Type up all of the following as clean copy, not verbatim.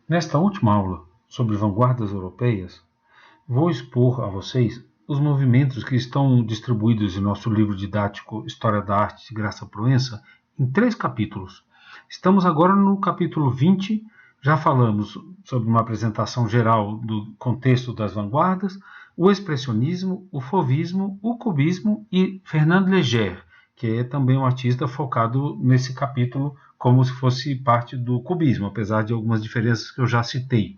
Nesta última aula sobre vanguardas europeias, vou expor a vocês os movimentos que estão distribuídos em nosso livro didático História da Arte de Graça Proença em 3 capítulos. Estamos agora no capítulo 20, já falamos sobre uma apresentação geral do contexto das vanguardas, o expressionismo, o fauvismo, o cubismo e Fernand Léger, que é também um artista focado nesse capítulo como se fosse parte do cubismo, apesar de algumas diferenças que eu já citei.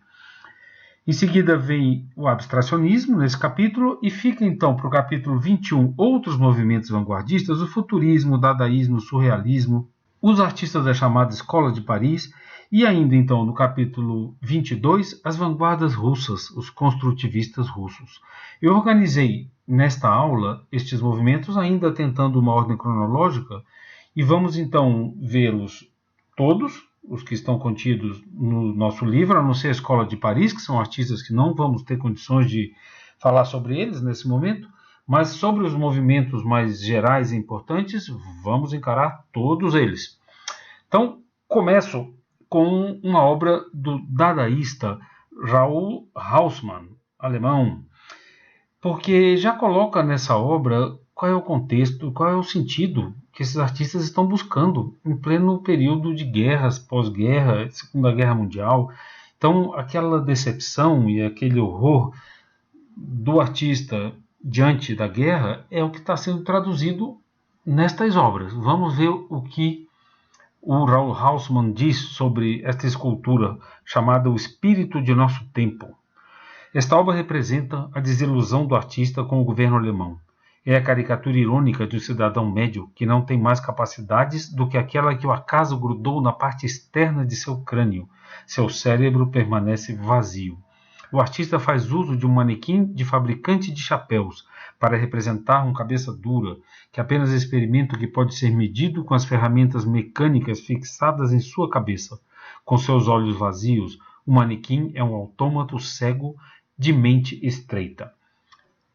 Em seguida vem o abstracionismo nesse capítulo e fica então para o capítulo 21 outros movimentos vanguardistas, o futurismo, o dadaísmo, o surrealismo, os artistas da chamada Escola de Paris e ainda então no capítulo 22 as vanguardas russas, os construtivistas russos. Eu organizei nesta aula estes movimentos ainda tentando uma ordem cronológica e vamos então vê-los todos, os que estão contidos no nosso livro, a não ser a Escola de Paris, que são artistas que não vamos ter condições de falar sobre eles nesse momento, mas sobre os movimentos mais gerais e importantes, vamos encarar todos eles. Então, começo com uma obra do dadaísta Raoul Hausmann, alemão, porque já coloca nessa obra qual é o contexto, qual é o sentido que esses artistas estão buscando em pleno período de guerras, pós-guerra, Segunda Guerra Mundial. Então, aquela decepção e aquele horror do artista diante da guerra é o que está sendo traduzido nestas obras. Vamos ver o que o Raoul Hausmann diz sobre esta escultura chamada O Espírito de Nosso Tempo. Esta obra representa a desilusão do artista com o governo alemão. É a caricatura irônica de um cidadão médio que não tem mais capacidades do que aquela que o acaso grudou na parte externa de seu crânio. Seu cérebro permanece vazio. O artista faz uso de um manequim de fabricante de chapéus para representar um cabeça dura, que apenas experimenta o que pode ser medido com as ferramentas mecânicas fixadas em sua cabeça. Com seus olhos vazios, o manequim é um autômato cego de mente estreita.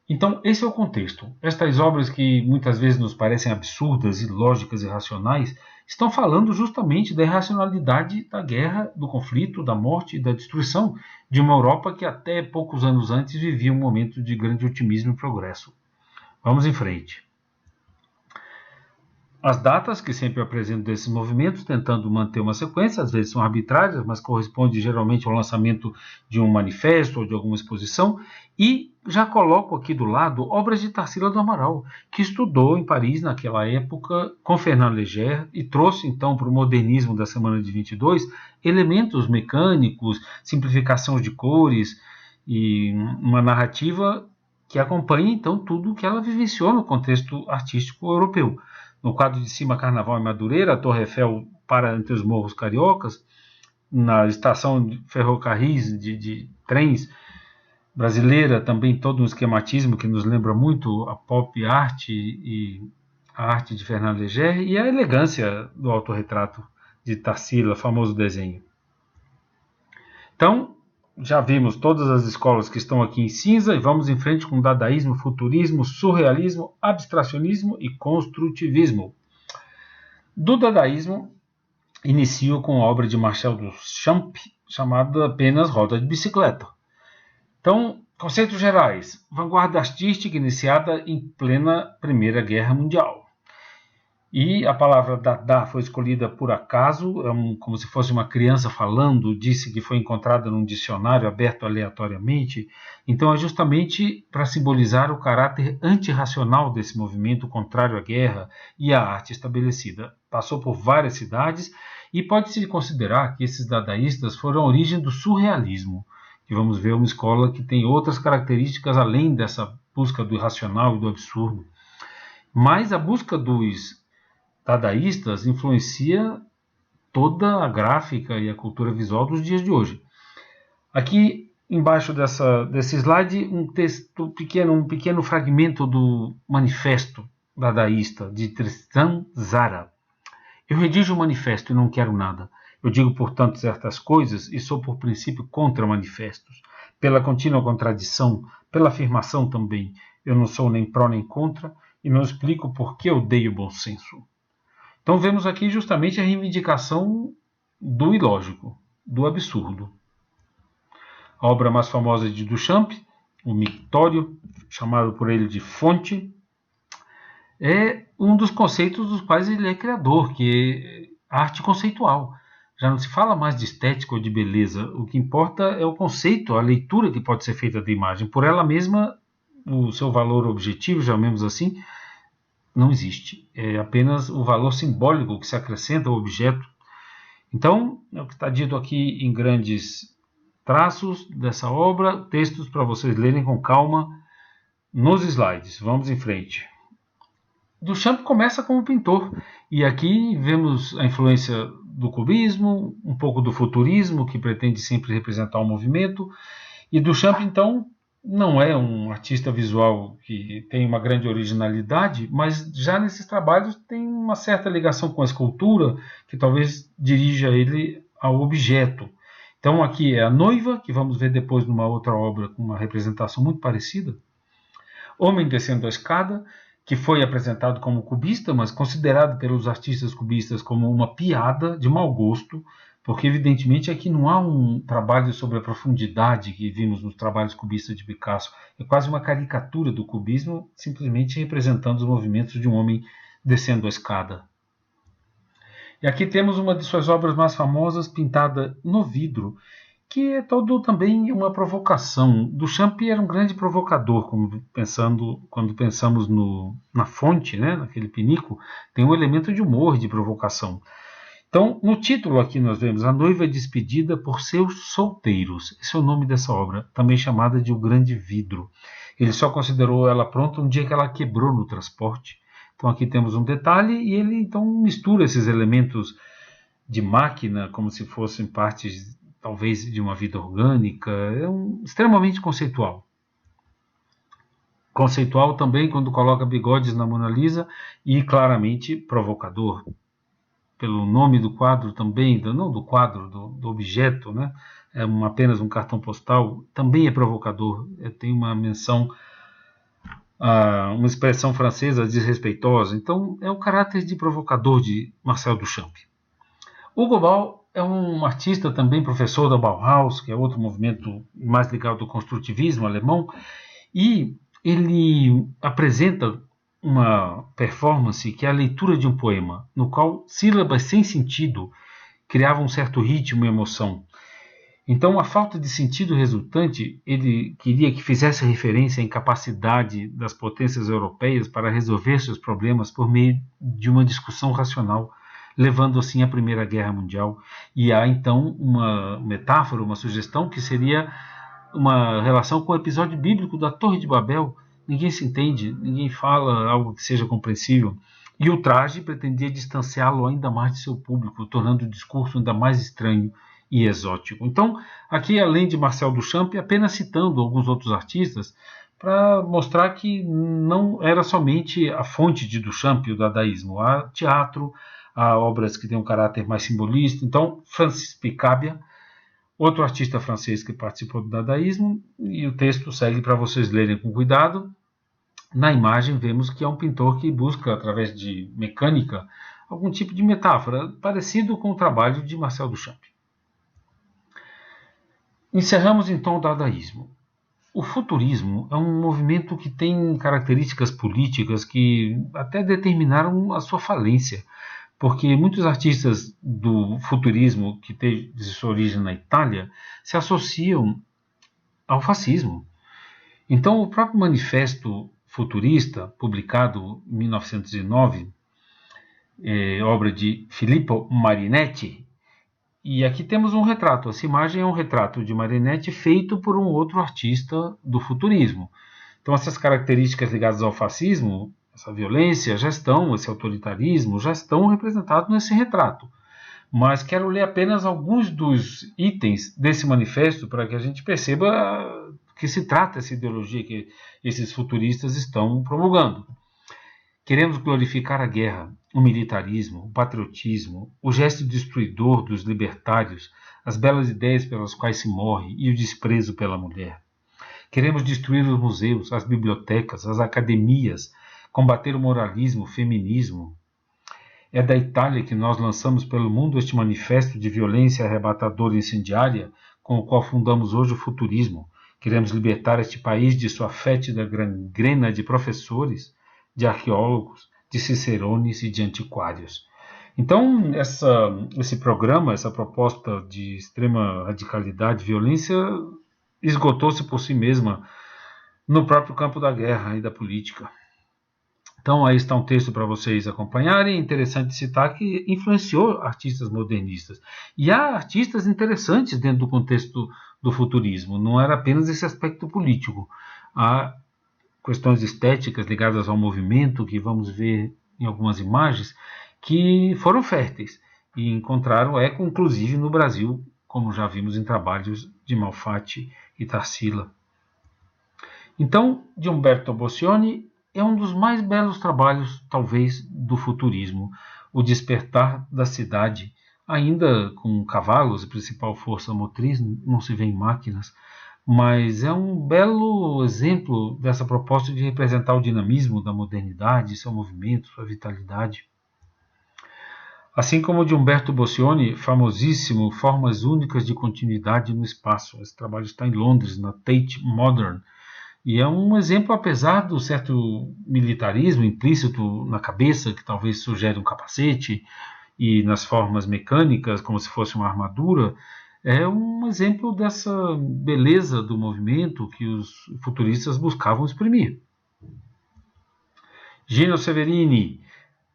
Então, esse é o contexto. Estas obras que muitas vezes nos parecem absurdas, ilógicas e irracionais, estão falando justamente da irracionalidade da guerra, do conflito, da morte e da destruição de uma Europa que até poucos anos antes vivia um momento de grande otimismo e progresso. Vamos em frente. As datas que sempre apresento desses movimentos, tentando manter uma sequência, às vezes são arbitrárias, mas correspondem geralmente ao lançamento de um manifesto ou de alguma exposição, e já coloco aqui do lado obras de Tarsila do Amaral, que estudou em Paris naquela época com Fernand Léger e trouxe então para o modernismo da Semana de 22 elementos mecânicos, simplificação de cores e uma narrativa que acompanha então tudo o que ela vivenciou no contexto artístico europeu. No quadro de cima, Carnaval em Madureira, a Torre Eiffel para entre os morros cariocas, na estação de ferrocarris de trens brasileira, também todo um esquematismo que nos lembra muito a pop art e a arte de Fernand Léger e a elegância do autorretrato de Tarsila, famoso desenho. Então, já vimos todas as escolas que estão aqui em cinza e vamos em frente com dadaísmo, futurismo, surrealismo, abstracionismo e construtivismo. Do dadaísmo, inicio com a obra de Marcel Duchamp, chamada apenas Roda de Bicicleta. Então, conceitos gerais. Vanguarda artística iniciada em plena Primeira Guerra Mundial. E a palavra Dada foi escolhida por acaso, como se fosse uma criança falando, disse que foi encontrada num dicionário aberto aleatoriamente. Então é justamente para simbolizar o caráter antirracional desse movimento contrário à guerra e à arte estabelecida. Passou por várias cidades e pode-se considerar que esses dadaístas foram a origem do surrealismo, que vamos ver uma escola que tem outras características além dessa busca do irracional e do absurdo. Mas a busca dos dadaístas influencia toda a gráfica e a cultura visual dos dias de hoje. Aqui embaixo desse slide um pequeno fragmento do manifesto dadaísta de Tristan Tzara. Eu redijo um manifesto e não quero nada. Eu digo, portanto, certas coisas e sou por princípio contra manifestos. Pela contínua contradição, pela afirmação também. Eu não sou nem pró nem contra e não explico por que odeio o bom senso. Então vemos aqui justamente a reivindicação do ilógico, do absurdo. A obra mais famosa de Duchamp, o Mictório, chamado por ele de Fonte, é um dos conceitos dos quais ele é criador, que é a arte conceitual. Já não se fala mais de estética ou de beleza, o que importa é o conceito, a leitura que pode ser feita da imagem. Por ela mesma, o seu valor objetivo, chamemos assim, não existe. É apenas o valor simbólico que se acrescenta ao objeto. Então, é o que está dito aqui em grandes traços dessa obra, textos para vocês lerem com calma nos slides. Vamos em frente. Duchamp começa como pintor, e aqui vemos a influência do cubismo, um pouco do futurismo, que pretende sempre representar um movimento, e Duchamp, então, não é um artista visual que tem uma grande originalidade, mas já nesses trabalhos tem uma certa ligação com a escultura, que talvez dirija ele ao objeto. Então aqui é a Noiva, que vamos ver depois numa outra obra com uma representação muito parecida. Homem descendo a escada, que foi apresentado como cubista, mas considerado pelos artistas cubistas como uma piada de mau gosto, porque evidentemente aqui não há um trabalho sobre a profundidade que vimos nos trabalhos cubistas de Picasso. É quase uma caricatura do cubismo, simplesmente representando os movimentos de um homem descendo a escada. E aqui temos uma de suas obras mais famosas, pintada no vidro, que é todo também uma provocação. Duchamp era um grande provocador, quando pensamos na fonte, né, naquele pinico, tem um elemento de humor, de provocação. Então, no título aqui nós vemos A Noiva Despedida por Seus Solteiros. Esse é o nome dessa obra, também chamada de O Grande Vidro. Ele só considerou ela pronta um dia que ela quebrou no transporte. Então aqui temos um detalhe e ele então mistura esses elementos de máquina como se fossem partes talvez de uma vida orgânica. É extremamente conceitual. Conceitual também quando coloca bigodes na Mona Lisa e claramente provocador. Pelo nome do quadro também, não do quadro, do objeto, né? É apenas um cartão postal, também é provocador. Tem uma menção, uma expressão francesa desrespeitosa. Então é o caráter de provocador de Marcel Duchamp. Hugo Ball é um artista também professor da Bauhaus, que é outro movimento mais ligado ao construtivismo alemão, e ele apresenta uma performance que é a leitura de um poema, no qual sílabas sem sentido criavam um certo ritmo e emoção. Então, a falta de sentido resultante, ele queria que fizesse referência à incapacidade das potências europeias para resolver seus problemas por meio de uma discussão racional, levando assim à Primeira Guerra Mundial. E há então uma metáfora, uma sugestão que seria uma relação com o episódio bíblico da Torre de Babel. Ninguém se entende, ninguém fala algo que seja compreensível. E o traje pretendia distanciá-lo ainda mais de seu público, tornando o discurso ainda mais estranho e exótico. Então, aqui, além de Marcel Duchamp, apenas citando alguns outros artistas, para mostrar que não era somente a fonte de Duchamp, o dadaísmo. Há teatro, há obras que têm um caráter mais simbolista. Então, Francis Picabia, outro artista francês que participou do dadaísmo, e o texto segue para vocês lerem com cuidado. Na imagem vemos que é um pintor que busca, através de mecânica, algum tipo de metáfora, parecido com o trabalho de Marcel Duchamp. Encerramos então o dadaísmo. O futurismo é um movimento que tem características políticas que até determinaram a sua falência, porque muitos artistas do futurismo que teve sua origem na Itália se associam ao fascismo. Então, o próprio Manifesto Futurista, publicado em 1909, obra de Filippo Marinetti, e aqui temos um retrato. Essa imagem é um retrato de Marinetti feito por um outro artista do futurismo. Então, essas características ligadas ao fascismo, essa violência, esse autoritarismo, já estão representados nesse retrato. Mas quero ler apenas alguns dos itens desse manifesto para que a gente perceba que se trata essa ideologia que esses futuristas estão promulgando. Queremos glorificar a guerra, o militarismo, o patriotismo, o gesto destruidor dos libertários, as belas ideias pelas quais se morre e o desprezo pela mulher. Queremos destruir os museus, as bibliotecas, as academias, combater o moralismo, o feminismo. É da Itália que nós lançamos pelo mundo este manifesto de violência arrebatadora e incendiária, com o qual fundamos hoje o futurismo. Queremos libertar este país de sua fétida gangrena de professores, de arqueólogos, de cicerones e de antiquários. Então, esse programa, essa proposta de extrema radicalidade e violência esgotou-se por si mesma no próprio campo da guerra e da política. Então, aí está um texto para vocês acompanharem. É interessante citar que influenciou artistas modernistas. E há artistas interessantes dentro do contexto do futurismo. Não era apenas esse aspecto político. Há questões estéticas ligadas ao movimento, que vamos ver em algumas imagens, que foram férteis e encontraram eco, inclusive, no Brasil, como já vimos em trabalhos de Malfatti e Tarsila. Então, de Umberto Boccioni é um dos mais belos trabalhos, talvez, do futurismo, o despertar da cidade, ainda com cavalos, principal força motriz, não se vê em máquinas, mas é um belo exemplo dessa proposta de representar o dinamismo da modernidade, seu movimento, sua vitalidade. Assim como o de Umberto Boccioni, famosíssimo, Formas Únicas de Continuidade no Espaço. Esse trabalho está em Londres, na Tate Modern, e é um exemplo, apesar do certo militarismo implícito na cabeça, que talvez sugere um capacete, e nas formas mecânicas, como se fosse uma armadura, é um exemplo dessa beleza do movimento que os futuristas buscavam exprimir. Gino Severini,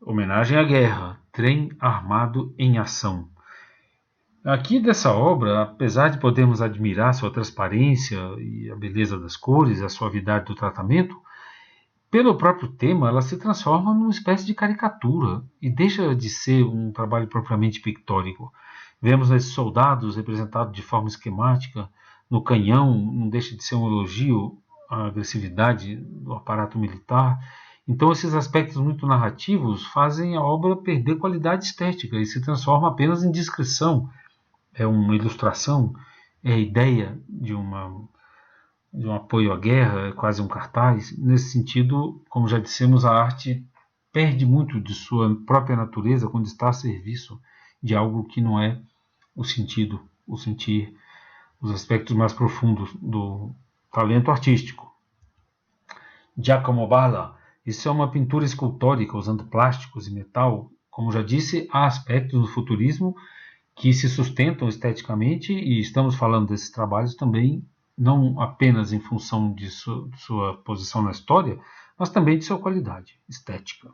Homenagem à Guerra, Trem Armado em Ação. Aqui dessa obra, apesar de podermos admirar sua transparência e a beleza das cores, a suavidade do tratamento, pelo próprio tema ela se transforma numa espécie de caricatura e deixa de ser um trabalho propriamente pictórico. Vemos esses soldados representados de forma esquemática, no canhão não deixa de ser um elogio à agressividade do aparato militar. Então esses aspectos muito narrativos fazem a obra perder qualidade estética e se transforma apenas em descrição. É uma ilustração, é a ideia de um apoio à guerra, é quase um cartaz. Nesse sentido, como já dissemos, a arte perde muito de sua própria natureza quando está a serviço de algo que não é o sentido, o sentir, os aspectos mais profundos do talento artístico. Giacomo Balla, isso é uma pintura escultórica usando plásticos e metal. Como já disse, há aspectos do futurismo que se sustentam esteticamente e estamos falando desses trabalhos também não apenas em função de sua posição na história, mas também de sua qualidade estética.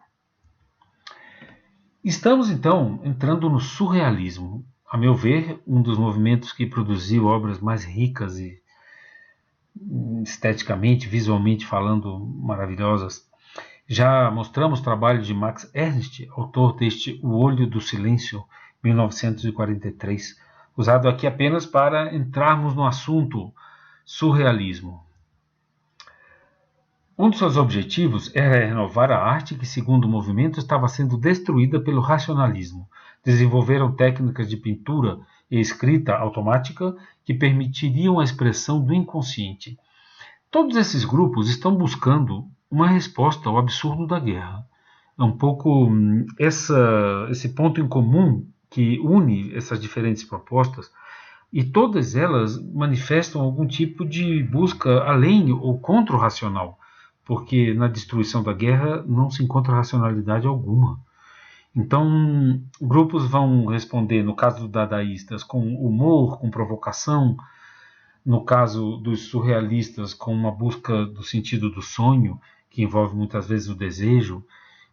Estamos então entrando no surrealismo, a meu ver, um dos movimentos que produziu obras mais ricas e esteticamente, visualmente falando, maravilhosas. Já mostramos o trabalho de Max Ernst, autor deste O Olho do Silêncio, 1943, usado aqui apenas para entrarmos no assunto surrealismo. Um de seus objetivos era renovar a arte que, segundo o movimento, estava sendo destruída pelo racionalismo. Desenvolveram técnicas de pintura e escrita automática que permitiriam a expressão do inconsciente. Todos esses grupos estão buscando uma resposta ao absurdo da guerra. É um pouco esse ponto em comum que une essas diferentes propostas, e todas elas manifestam algum tipo de busca além ou contra o racional, porque na destruição da guerra não se encontra racionalidade alguma. Então, grupos vão responder, no caso dos dadaístas, com humor, com provocação, no caso dos surrealistas, com uma busca do sentido do sonho, que envolve muitas vezes o desejo,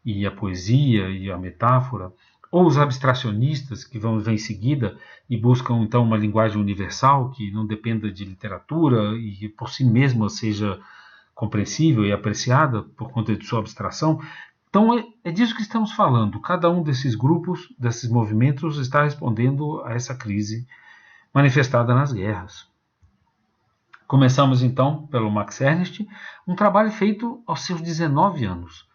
e a poesia e a metáfora, ou os abstracionistas, que vamos ver em seguida, e buscam então uma linguagem universal, que não dependa de literatura e que por si mesma seja compreensível e apreciada por conta de sua abstração. Então é disso que estamos falando. Cada um desses grupos, desses movimentos, está respondendo a essa crise manifestada nas guerras. Começamos então pelo Max Ernst, um trabalho feito aos seus 19 anos.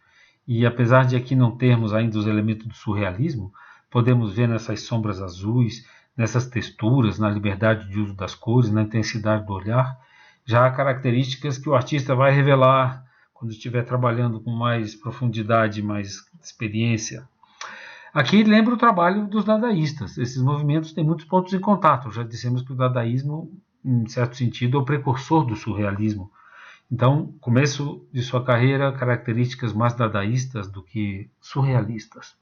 E apesar de aqui não termos ainda os elementos do surrealismo, podemos ver nessas sombras azuis, nessas texturas, na liberdade de uso das cores, na intensidade do olhar, já há características que o artista vai revelar quando estiver trabalhando com mais profundidade, mais experiência. Aqui lembra o trabalho dos dadaístas. Esses movimentos têm muitos pontos em contato. Já dissemos que o dadaísmo, em certo sentido, é o precursor do surrealismo. Então, começo de sua carreira, características mais dadaístas do que surrealistas.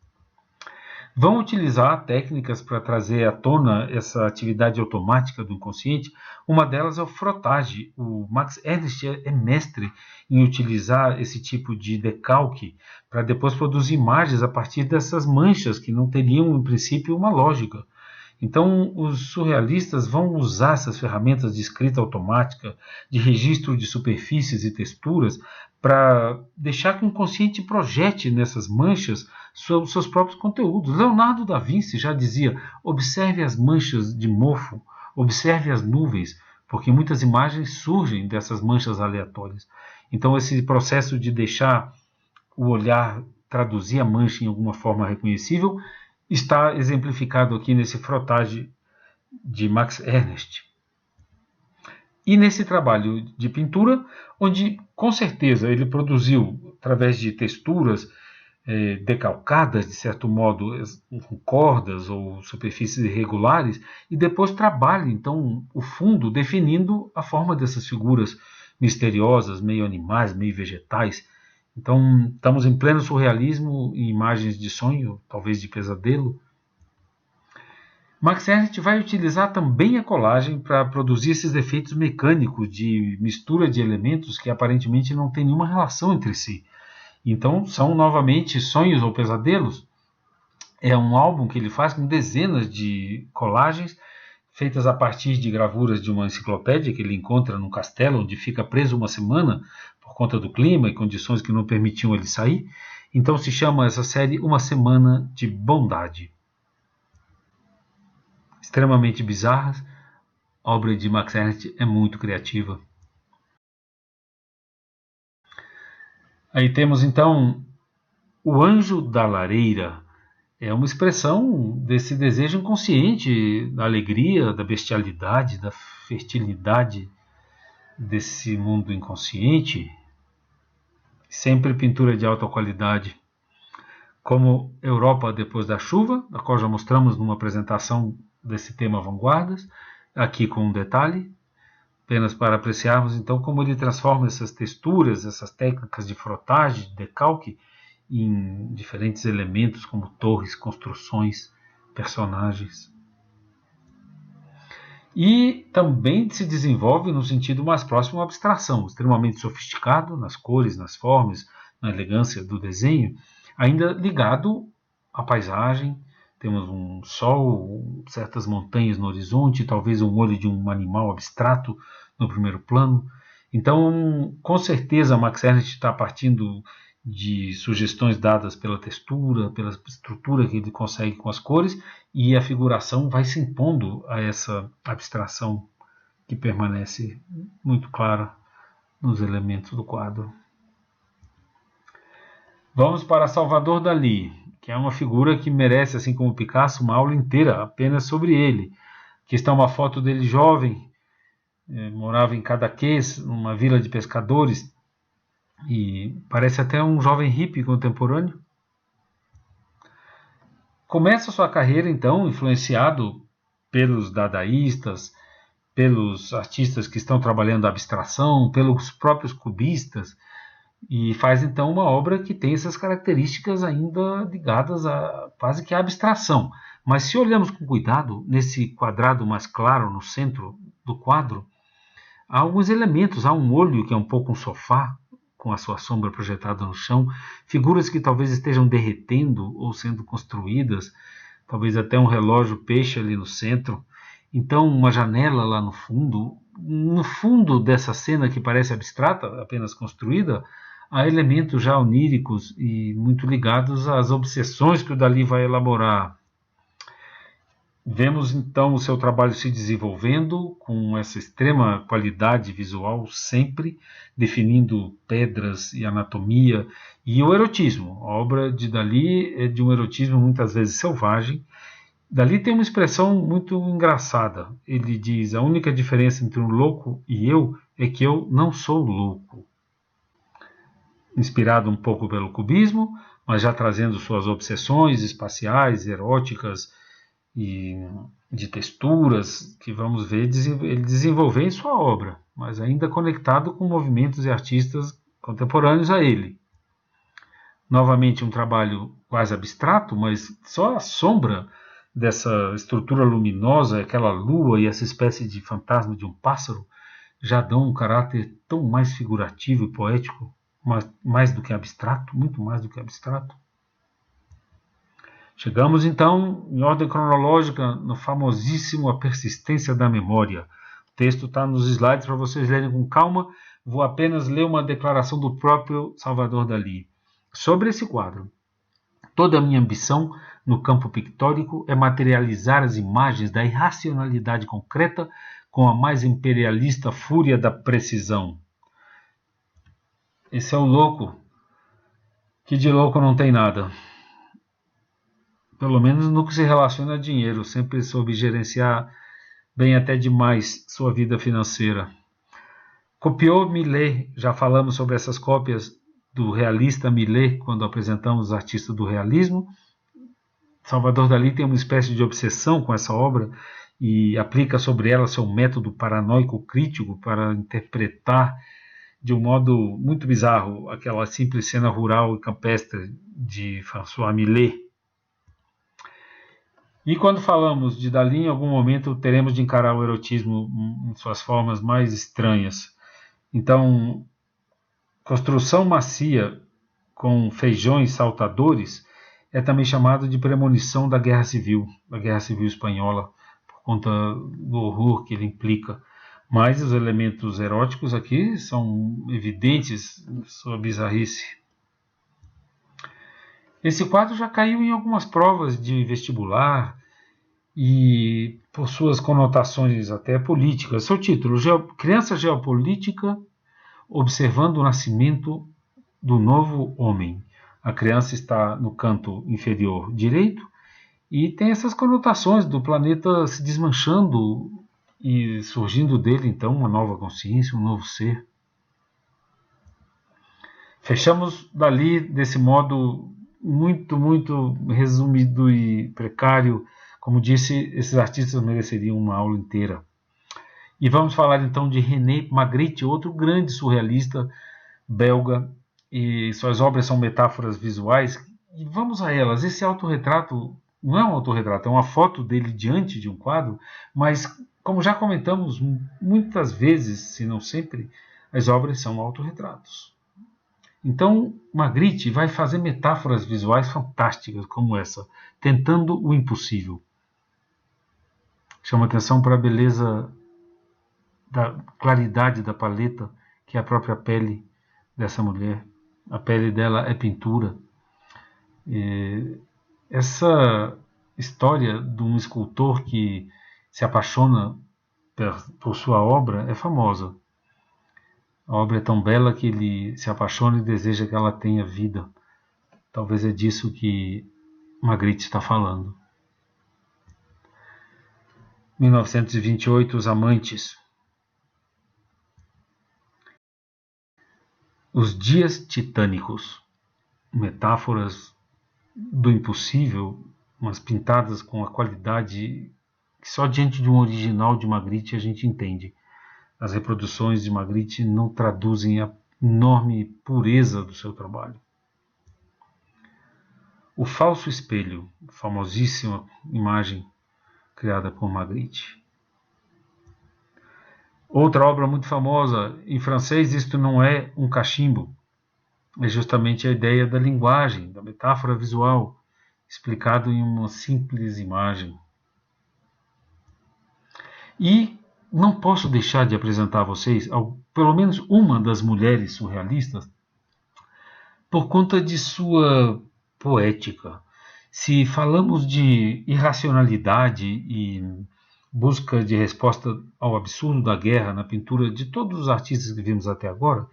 Vão utilizar técnicas para trazer à tona essa atividade automática do inconsciente. Uma delas é o frottage. O Max Ernst é mestre em utilizar esse tipo de decalque para depois produzir imagens a partir dessas manchas que não teriam, em princípio, uma lógica. Então, os surrealistas vão usar essas ferramentas de escrita automática, de registro de superfícies e texturas, para deixar que o inconsciente projete nessas manchas seus próprios conteúdos. Leonardo da Vinci já dizia: observe as manchas de mofo, observe as nuvens, porque muitas imagens surgem dessas manchas aleatórias. Então, esse processo de deixar o olhar traduzir a mancha em alguma forma reconhecível está exemplificado aqui nesse frottage de Max Ernst. E nesse trabalho de pintura, onde com certeza ele produziu, através de texturas decalcadas, de certo modo, com cordas ou superfícies irregulares, e depois trabalha então o fundo definindo a forma dessas figuras misteriosas, meio animais, meio vegetais. Então, estamos em pleno surrealismo, em imagens de sonho, talvez de pesadelo. Max Ernst vai utilizar também a colagem para produzir esses efeitos mecânicos de mistura de elementos que aparentemente não têm nenhuma relação entre si. Então, são novamente sonhos ou pesadelos. É um álbum que ele faz com dezenas de colagens feitas a partir de gravuras de uma enciclopédia que ele encontra num castelo onde fica preso uma semana por conta do clima e condições que não permitiam ele sair. Então se chama essa série Uma Semana de Bondade. Extremamente bizarras, a obra de Max Ernst é muito criativa. Aí temos então o Anjo da Lareira. É uma expressão desse desejo inconsciente, da alegria, da bestialidade, da fertilidade desse mundo inconsciente. Sempre pintura de alta qualidade, como Europa depois da chuva, a qual já mostramos numa apresentação desse tema Vanguardas, aqui com um detalhe, apenas para apreciarmos então como ele transforma essas texturas, essas técnicas de frotagem, de decalque, em diferentes elementos como torres, construções, personagens. E também se desenvolve no sentido mais próximo à abstração, extremamente sofisticado nas cores, nas formas, na elegância do desenho, ainda ligado à paisagem. Temos um sol, certas montanhas no horizonte, talvez um olho de um animal abstrato no primeiro plano. Então, com certeza, Max Ernst está partindo de sugestões dadas pela textura, pela estrutura que ele consegue com as cores, e a figuração vai se impondo a essa abstração que permanece muito clara nos elementos do quadro. Vamos para Salvador Dalí, que é uma figura que merece, assim como Picasso, uma aula inteira apenas sobre ele. Aqui está uma foto dele jovem, morava em Cadaqués, numa vila de pescadores, e parece até um jovem hippie contemporâneo. Começa sua carreira, então, influenciado pelos dadaístas, pelos artistas que estão trabalhando a abstração, pelos próprios cubistas, e faz, então, uma obra que tem essas características ainda ligadas a quase que à abstração. Mas se olhamos com cuidado, nesse quadrado mais claro no centro do quadro, há alguns elementos, há um olho que é um pouco um sofá, com a sua sombra projetada no chão, figuras que talvez estejam derretendo ou sendo construídas, talvez até um relógio peixe ali no centro, então uma janela lá no fundo dessa cena que parece abstrata, apenas construída, há elementos já oníricos e muito ligados às obsessões que o Dalí vai elaborar. Vemos então o seu trabalho se desenvolvendo com essa extrema qualidade visual, sempre definindo pedras e anatomia, e o erotismo. A obra de Dalí é de um erotismo muitas vezes selvagem. Dalí tem uma expressão muito engraçada. Ele diz: a única diferença entre um louco e eu é que eu não sou louco. Inspirado um pouco pelo cubismo, mas já trazendo suas obsessões espaciais, eróticas e de texturas, que vamos ver ele desenvolver em sua obra, mas ainda conectado com movimentos e artistas contemporâneos a ele. Novamente um trabalho quase abstrato, mas só a sombra dessa estrutura luminosa, aquela lua e essa espécie de fantasma de um pássaro, já dão um caráter tão mais figurativo e poético, mais do que abstrato, muito mais do que abstrato. Chegamos então, em ordem cronológica, no famosíssimo A Persistência da Memória. O texto está nos slides para vocês lerem com calma. Vou apenas ler uma declaração do próprio Salvador Dalí sobre esse quadro. Toda a minha ambição no campo pictórico é materializar as imagens da irracionalidade concreta com a mais imperialista fúria da precisão. Esse é o louco, que de louco não tem nada. Pelo menos no que se relaciona a dinheiro, sempre soube gerenciar bem até demais sua vida financeira. Copiou Millet, já falamos sobre essas cópias do realista Millet quando apresentamos os artistas do realismo. Salvador Dalí tem uma espécie de obsessão com essa obra e aplica sobre ela seu método paranoico crítico para interpretar de um modo muito bizarro aquela simples cena rural e campestre de François Millet. E quando falamos de Dalí, em algum momento teremos de encarar o erotismo em suas formas mais estranhas. Então, construção macia com feijões saltadores é também chamado de premonição da Guerra Civil Espanhola, por conta do horror que ele implica. Mas os elementos eróticos aqui são evidentes sua bizarrice. Esse quadro já caiu em algumas provas de vestibular e por suas conotações até políticas. Seu título, Criança Geopolítica observando o nascimento do novo homem. A criança está no canto inferior direito e tem essas conotações do planeta se desmanchando e surgindo dele, então, uma nova consciência, um novo ser. Fechamos dali desse modo muito, muito resumido e precário. Como disse, esses artistas mereceriam uma aula inteira. E vamos falar então de René Magritte, outro grande surrealista belga, e suas obras são metáforas visuais. E vamos a elas. Esse autorretrato não é um autorretrato, é uma foto dele diante de um quadro, mas, como já comentamos muitas vezes, se não sempre, as obras são autorretratos. Então, Magritte vai fazer metáforas visuais fantásticas como essa, tentando o impossível. Chama atenção para a beleza da claridade da paleta, que é a própria pele dessa mulher. A pele dela é pintura. Essa história de um escultor que se apaixona por sua obra é famosa. A obra é tão bela que ele se apaixona e deseja que ela tenha vida. Talvez é disso que Magritte está falando. 1928, Os Amantes. Os dias titânicos. Metáforas do impossível, mas pintadas com a qualidade que só diante de um original de Magritte a gente entende. As reproduções de Magritte não traduzem a enorme pureza do seu trabalho. O Falso Espelho, famosíssima imagem criada por Magritte. Outra obra muito famosa, em francês, isto não é um cachimbo, é justamente a ideia da linguagem, da metáfora visual, explicado em uma simples imagem. E não posso deixar de apresentar a vocês pelo menos uma das mulheres surrealistas por conta de sua poética. Se falamos de irracionalidade e busca de resposta ao absurdo da guerra na pintura de todos os artistas que vimos até agora,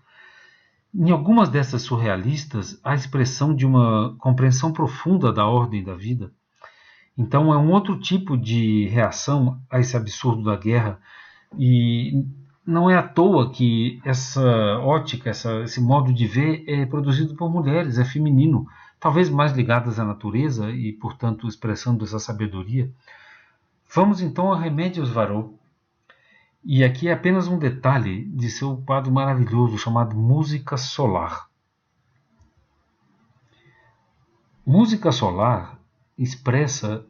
em algumas dessas surrealistas há a expressão de uma compreensão profunda da ordem da vida. Então é um outro tipo de reação a esse absurdo da guerra, e não é à toa que essa ótica, esse modo de ver é produzido por mulheres, é feminino, talvez mais ligadas à natureza e, portanto, expressando essa sabedoria. Vamos então a Remedios Varó. E aqui é apenas um detalhe de seu quadro maravilhoso chamado Música Solar. Música solar expressa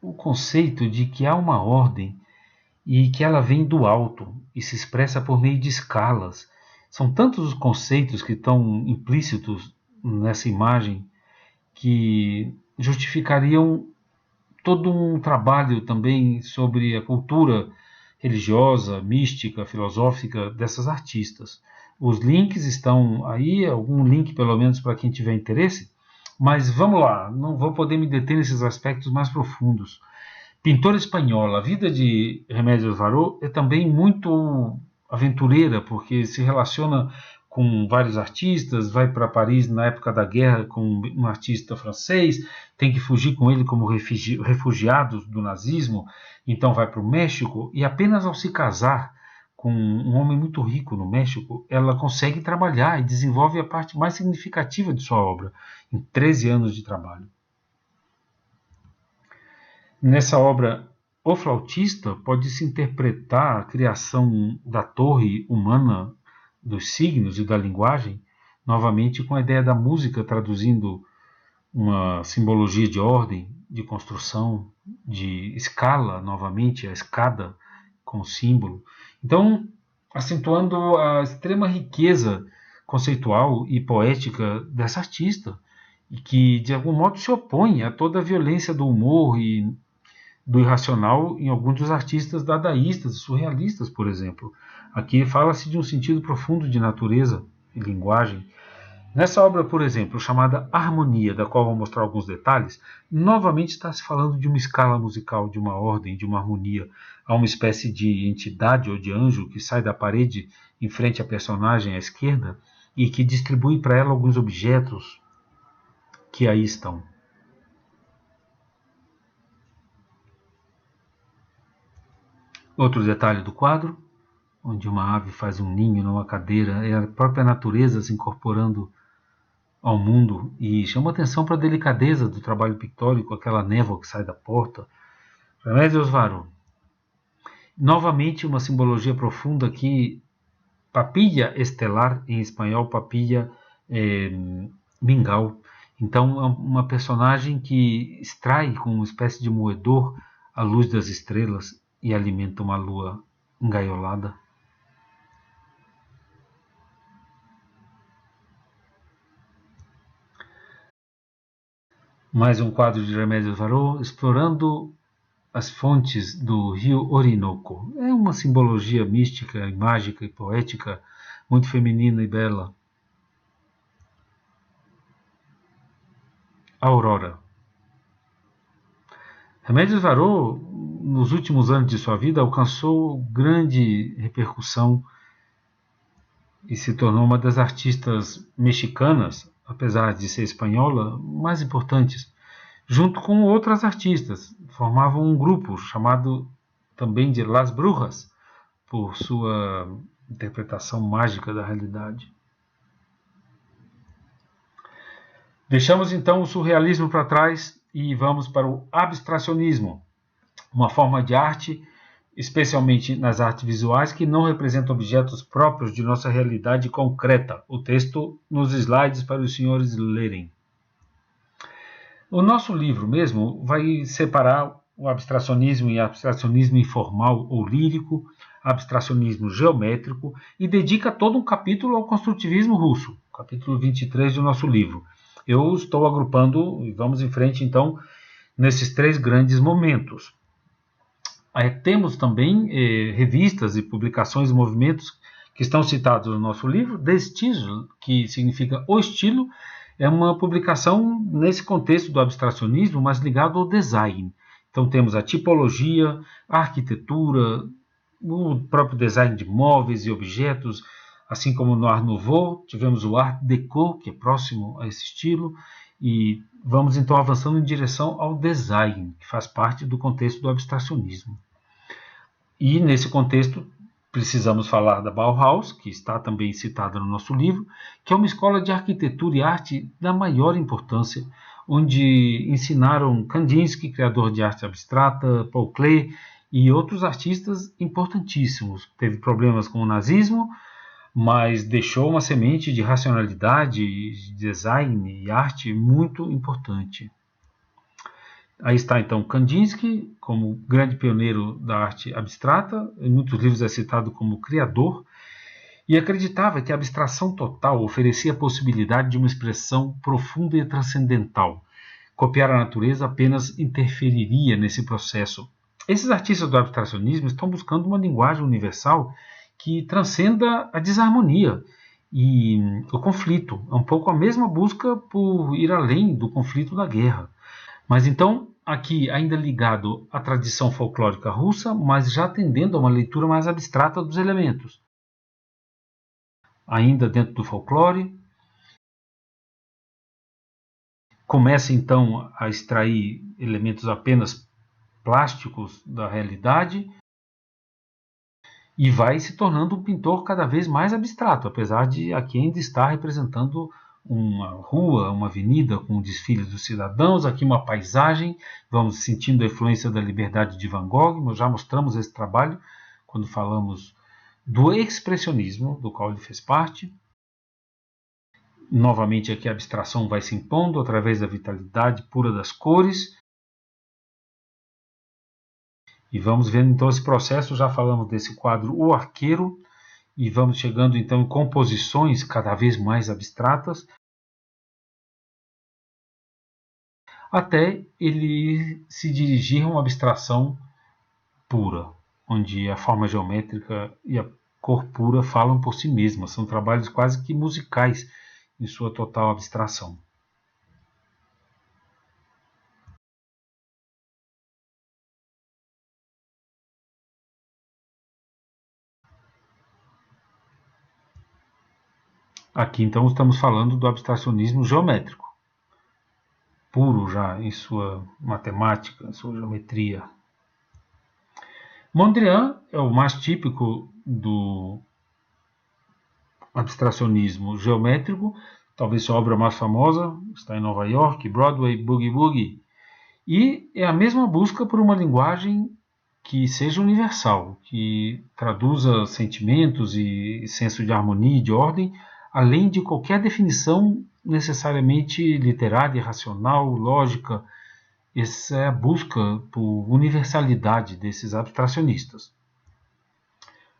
o conceito de que há uma ordem e que ela vem do alto e se expressa por meio de escalas. São tantos os conceitos que estão implícitos nessa imagem que justificariam todo um trabalho também sobre a cultura religiosa, mística, filosófica dessas artistas. Os links estão aí, algum link pelo menos para quem tiver interesse, mas vamos lá, não vou poder me deter nesses aspectos mais profundos. Pintora espanhola, a vida de Remedios Varó é também muito aventureira, porque se relaciona com vários artistas, vai para Paris na época da guerra com um artista francês, tem que fugir com ele como refugiados do nazismo, então vai para o México, e apenas ao se casar com um homem muito rico no México, ela consegue trabalhar e desenvolve a parte mais significativa de sua obra, em 13 anos de trabalho. Nessa obra, O Flautista pode-se interpretar a criação da torre humana, dos signos e da linguagem, novamente com a ideia da música traduzindo uma simbologia de ordem, de construção, de escala, novamente, a escada como símbolo. Então, acentuando a extrema riqueza conceitual e poética dessa artista, e que, de algum modo, se opõe a toda a violência do humor e do irracional em alguns dos artistas dadaístas e surrealistas, por exemplo. Aqui fala-se de um sentido profundo de natureza e linguagem. Nessa obra, por exemplo, chamada Harmonia, da qual vou mostrar alguns detalhes, novamente está se falando de uma escala musical, de uma ordem, de uma harmonia. Há uma espécie de entidade ou de anjo que sai da parede em frente à personagem à esquerda e que distribui para ela alguns objetos que aí estão. Outro detalhe do quadro, onde uma ave faz um ninho numa cadeira, é a própria natureza se incorporando ao mundo e chama atenção para a delicadeza do trabalho pictórico, aquela névoa que sai da porta. Remedios Varó. Novamente uma simbologia profunda aqui, papilla estelar, em espanhol papilla mingau. Então é uma personagem que extrai com uma espécie de moedor a luz das estrelas e alimenta uma lua engaiolada. Mais um quadro de Remedios Varó, explorando as fontes do rio Orinoco. É uma simbologia mística, mágica e poética, muito feminina e bela. Aurora. Remedios Varó, nos últimos anos de sua vida, alcançou grande repercussão e se tornou uma das artistas mexicanas, apesar de ser espanhola, mais importantes, junto com outras artistas. Formavam um grupo chamado também de Las Brujas, por sua interpretação mágica da realidade. Deixamos então o surrealismo para trás e vamos para o abstracionismo, uma forma de arte, especialmente nas artes visuais, que não representa objetos próprios de nossa realidade concreta. O texto nos slides para os senhores lerem. O nosso livro mesmo vai separar o abstracionismo em abstracionismo informal ou lírico, abstracionismo geométrico, e dedica todo um capítulo ao construtivismo russo, capítulo 23 do nosso livro. Eu estou agrupando, e vamos em frente então, nesses três grandes momentos. Temos também revistas e publicações e movimentos que estão citados no nosso livro. The Style, que significa o estilo, é uma publicação nesse contexto do abstracionismo, mas ligado ao design. Então temos a tipologia, a arquitetura, o próprio design de móveis e objetos, assim como no Art Nouveau, tivemos o Art Deco, que é próximo a esse estilo, e vamos então avançando em direção ao design, que faz parte do contexto do abstracionismo. E nesse contexto Precisamos falar da Bauhaus, que está também citada no nosso livro, que é uma escola de arquitetura e arte da maior importância, onde ensinaram Kandinsky, criador de arte abstrata, Paul Klee e outros artistas importantíssimos. Teve problemas com o nazismo, mas deixou uma semente de racionalidade, de design e arte muito importante. Aí está então Kandinsky, como grande pioneiro da arte abstrata, em muitos livros é citado como criador, e acreditava que a abstração total oferecia a possibilidade de uma expressão profunda e transcendental. Copiar a natureza apenas interferiria nesse processo. Esses artistas do abstracionismo estão buscando uma linguagem universal que transcenda a desarmonia e o conflito. É um pouco a mesma busca por ir além do conflito da guerra. Mas então, aqui ainda ligado à tradição folclórica russa, mas já tendendo a uma leitura mais abstrata dos elementos. Ainda dentro do folclore, começa então a extrair elementos apenas plásticos da realidade e vai se tornando um pintor cada vez mais abstrato, apesar de aqui ainda estar representando uma rua, uma avenida com o desfile dos cidadãos, aqui uma paisagem, vamos sentindo a influência da liberdade de Van Gogh. Nós já mostramos esse trabalho quando falamos do expressionismo, do qual ele fez parte. Novamente aqui a abstração vai se impondo através da vitalidade pura das cores. E vamos vendo então esse processo, já falamos desse quadro O Arqueiro, e vamos chegando então em composições cada vez mais abstratas, até ele se dirigir a uma abstração pura, onde a forma geométrica e a cor pura falam por si mesmas, são trabalhos quase que musicais em sua total abstração. Aqui então estamos falando do abstracionismo geométrico, puro já em sua matemática, em sua geometria. Mondrian é o mais típico do abstracionismo geométrico, talvez sua obra mais famosa, está em Nova York, Broadway Boogie Woogie, e é a mesma busca por uma linguagem que seja universal, que traduza sentimentos e senso de harmonia e de ordem, além de qualquer definição necessariamente literária, racional, lógica. Essa é a busca por universalidade desses abstracionistas.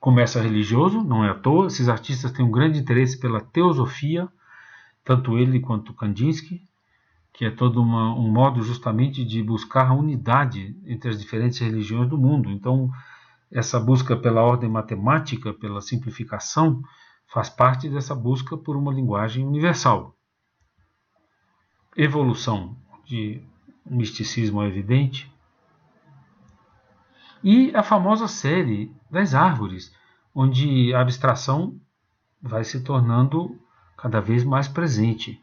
Começa religioso, não é à toa, esses artistas têm um grande interesse pela teosofia, tanto ele quanto Kandinsky, que é todo um modo justamente de buscar a unidade entre as diferentes religiões do mundo. Então, essa busca pela ordem matemática, pela simplificação, faz parte dessa busca por uma linguagem universal. Evolução de misticismo evidente. E a famosa série das árvores, onde a abstração vai se tornando cada vez mais presente,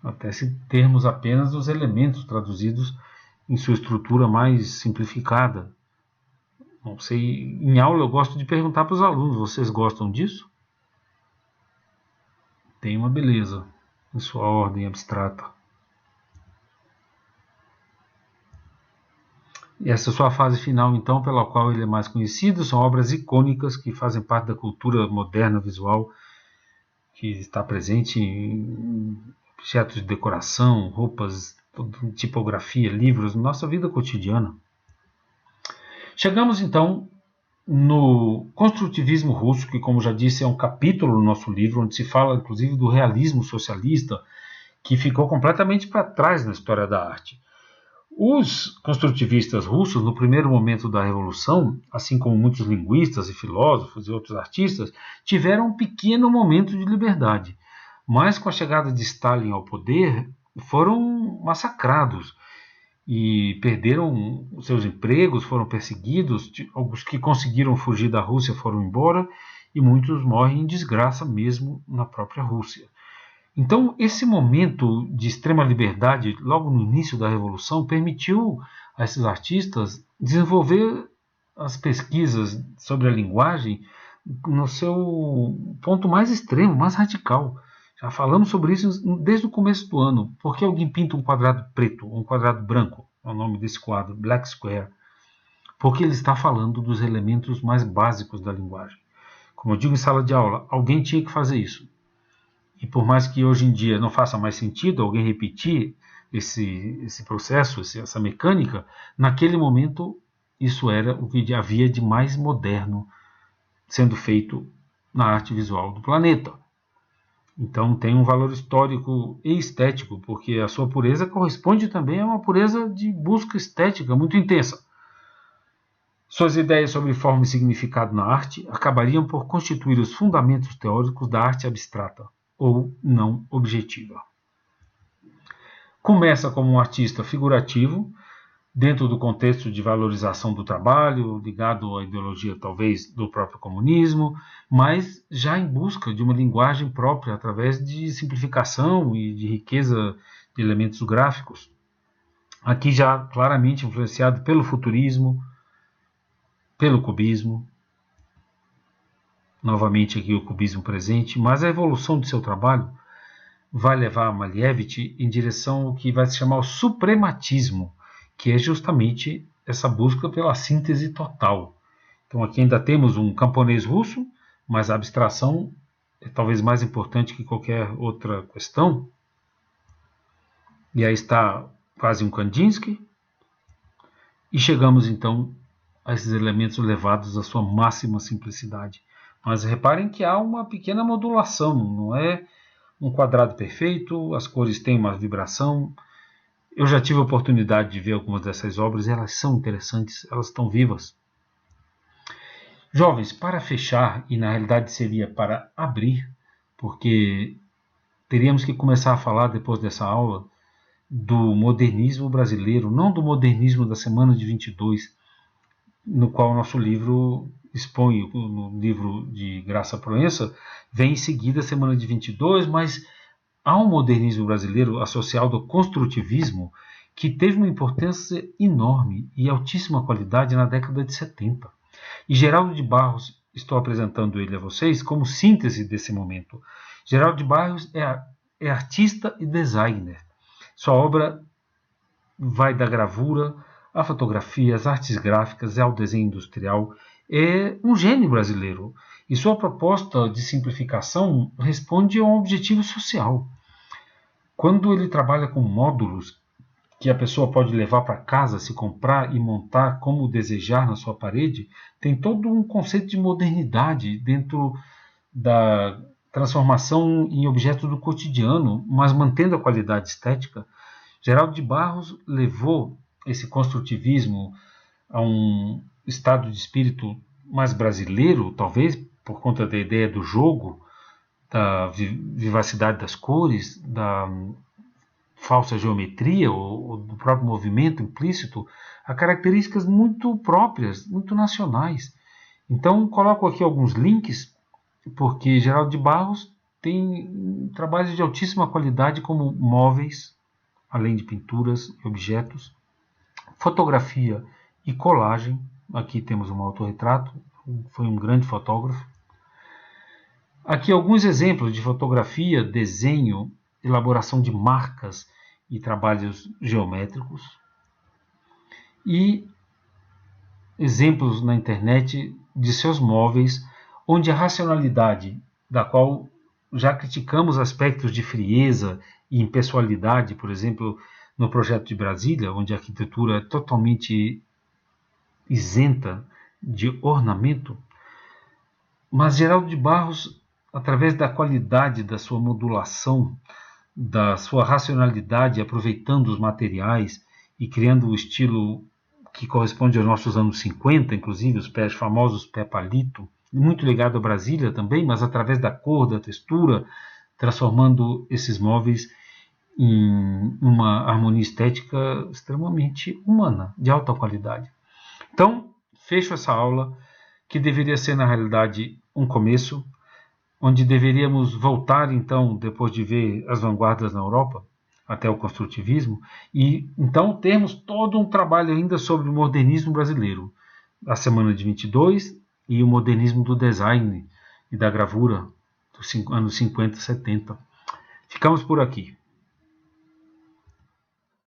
até se termos apenas os elementos traduzidos em sua estrutura mais simplificada. Não sei, em aula eu gosto de perguntar para os alunos, vocês gostam disso? Tem uma beleza em sua ordem abstrata. E essa é a sua fase final, então, pela qual ele é mais conhecido, são obras icônicas que fazem parte da cultura moderna visual, que está presente em objetos de decoração, roupas, tipografia, livros, nossa vida cotidiana. Chegamos então no construtivismo russo, que, como já disse, é um capítulo no nosso livro, onde se fala inclusive do realismo socialista, que ficou completamente para trás na história da arte. Os construtivistas russos, no primeiro momento da Revolução, assim como muitos linguistas e filósofos e outros artistas, tiveram um pequeno momento de liberdade, mas com a chegada de Stalin ao poder, foram massacrados e perderam os seus empregos, foram perseguidos, os que conseguiram fugir da Rússia foram embora e muitos morrem em desgraça mesmo na própria Rússia. Então, esse momento de extrema liberdade, logo no início da Revolução, permitiu a esses artistas desenvolver as pesquisas sobre a linguagem no seu ponto mais extremo, mais radical. Já falamos sobre isso desde o começo do ano. Por que alguém pinta um quadrado preto, um quadrado branco? É o nome desse quadro, Black Square. Porque ele está falando dos elementos mais básicos da linguagem. Como eu digo em sala de aula, alguém tinha que fazer isso. E por mais que hoje em dia não faça mais sentido alguém repetir esse processo, essa mecânica, naquele momento isso era o que havia de mais moderno sendo feito na arte visual do planeta. Então tem um valor histórico e estético, porque a sua pureza corresponde também a uma pureza de busca estética muito intensa. Suas ideias sobre forma e significado na arte acabariam por constituir os fundamentos teóricos da arte abstrata, ou não objetiva. Começa como um artista figurativo, dentro do contexto de valorização do trabalho, ligado à ideologia talvez do próprio comunismo, mas já em busca de uma linguagem própria através de simplificação e de riqueza de elementos gráficos. Aqui já claramente influenciado pelo futurismo, pelo cubismo, novamente aqui o cubismo presente, mas a evolução de seu trabalho vai levar Malevich em direção ao que vai se chamar o suprematismo, que é justamente essa busca pela síntese total. Então aqui ainda temos um camponês russo, mas a abstração é talvez mais importante que qualquer outra questão. E aí está quase um Kandinsky. E chegamos então a esses elementos levados à sua máxima simplicidade. Mas reparem que há uma pequena modulação, não é um quadrado perfeito, as cores têm uma vibração. Eu já tive a oportunidade de ver algumas dessas obras e elas são interessantes, elas estão vivas. Jovens, para fechar, e na realidade seria para abrir, porque teríamos que começar a falar depois dessa aula do modernismo brasileiro, não do modernismo da semana de 22, no qual o nosso livro expõe, no livro de Graça Proença, vem em seguida a semana de 22, mas há um modernismo brasileiro associado ao construtivismo que teve uma importância enorme e altíssima qualidade na década de 70. E Geraldo de Barros, estou apresentando ele a vocês como síntese desse momento. Geraldo de Barros é artista e designer. Sua obra vai da gravura à fotografia, às artes gráficas, ao desenho industrial. É um gênio brasileiro. E sua proposta de simplificação responde a um objetivo social. Quando ele trabalha com módulos que a pessoa pode levar para casa, se comprar e montar como desejar na sua parede, tem todo um conceito de modernidade dentro da transformação em objetos do cotidiano, mas mantendo a qualidade estética. Geraldo de Barros levou esse construtivismo a um estado de espírito mais brasileiro, talvez por conta da ideia do jogo, da vivacidade das cores, da falsa geometria ou do próprio movimento implícito, a características muito próprias, muito nacionais. Então, coloco aqui alguns links, porque Geraldo de Barros tem trabalhos de altíssima qualidade como móveis, além de pinturas e objetos, fotografia e colagem. Aqui temos um autorretrato, foi um grande fotógrafo. Aqui alguns exemplos de fotografia, desenho, elaboração de marcas e trabalhos geométricos. E exemplos na internet de seus móveis, onde a racionalidade, da qual já criticamos aspectos de frieza e impessoalidade, por exemplo, no projeto de Brasília, onde a arquitetura é totalmente isenta de ornamento, mas Geraldo de Barros, através da qualidade da sua modulação, da sua racionalidade, aproveitando os materiais e criando o estilo que corresponde aos nossos anos 50, inclusive os pés famosos pé palito, muito ligado a Brasília também, mas através da cor, da textura, transformando esses móveis em uma harmonia estética extremamente humana, de alta qualidade. Então, fecho essa aula, que deveria ser, na realidade, um começo, onde deveríamos voltar, então, depois de ver as vanguardas na Europa, até o construtivismo, e então termos todo um trabalho ainda sobre o modernismo brasileiro. A semana de 22, e o modernismo do design e da gravura dos anos 50 e 70. Ficamos por aqui.